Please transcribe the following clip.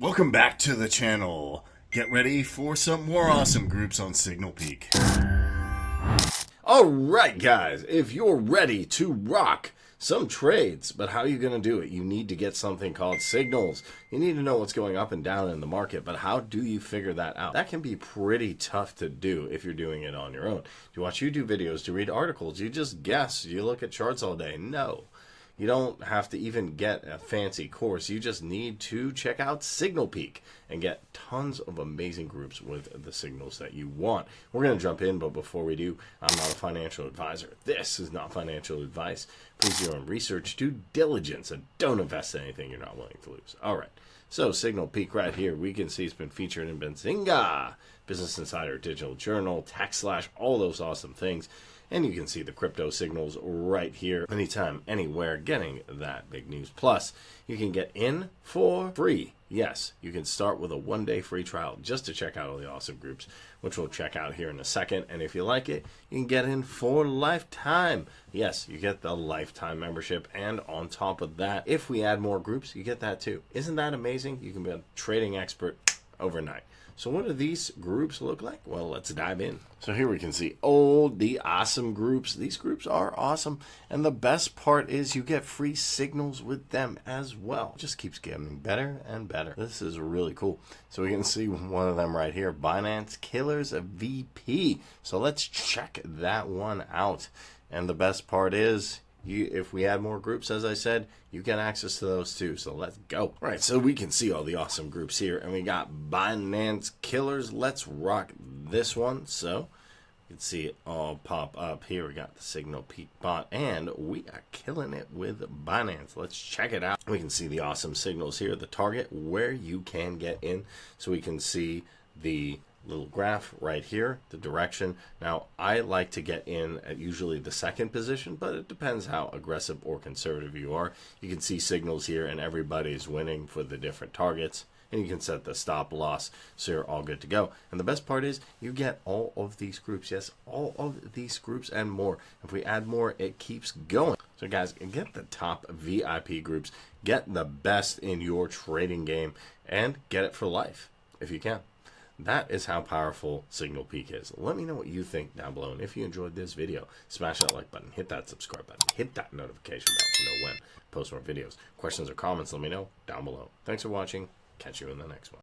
Welcome back to the channel. Get ready for some more awesome groups on SignalPeak. Alright guys, if you're ready to rock some trades, but how are you going to do it? You need to get something called signals. You need to know what's going up and down in the market, but how do you figure that out? That can be pretty tough to do if you're doing it on your own. Do you watch YouTube videos? Do you read articles? You just guess? You look at charts all day? No. You don't have to even get a fancy course. You just need to check out SignalPeak and get tons of amazing groups with the signals that you want. We're going to jump in, but before we do, I'm not a financial advisor. This is not financial advice. Please do your own research, due diligence, and don't invest in anything you're not willing to lose. All right. So SignalPeak right here, we can see it's been featured in Benzinga, Business Insider, Digital Journal, TechSlash, all those awesome things. And you can see the crypto signals right here, anytime, anywhere, getting that big news. Plus, you can get in for free. Yes, you can start with a one-day free trial just to check out all the awesome groups, which we'll check out here in a second. And if you like it, you can get in for lifetime. Yes, you get the lifetime membership. And on top of that, if we add more groups, you get that too. Isn't that amazing? You can be a trading expert overnight. So what do these groups look like? Well, let's dive in. So here we can see the awesome groups. These groups are awesome. And the best part is you get free signals with them as well. It just keeps getting better and better. This is really cool. So we can see one of them right here, Binance Killers VP. So let's check that one out. And the best part is, if we add more groups, as I said, you get access to those too. So let's go. All right, so we can see all the awesome groups here, and we got Binance Killers. Let's rock this one. So you can see it all pop up here. We got the SignalPeak bot, and we are killing it with Binance. Let's check it out. We can see the awesome signals here, the target, where you can get in. So we can see the little graph right here, the direction. Now, I like to get in at usually the second position, but it depends how aggressive or conservative you are. You can see signals here, and everybody's winning for the different targets. And you can set the stop loss, so you're all good to go. And the best part is you get all of these groups. Yes, all of these groups and more. If we add more, it keeps going. So guys, get the top VIP groups. Get the best in your trading game, and get it for life if you can. That is how powerful SignalPeak is. Let me know what you think down below. And if you enjoyed this video, smash that like button, hit that subscribe button, hit that notification bell to know when I post more videos. Questions or comments, let me know down below. Thanks for watching. Catch you in the next one.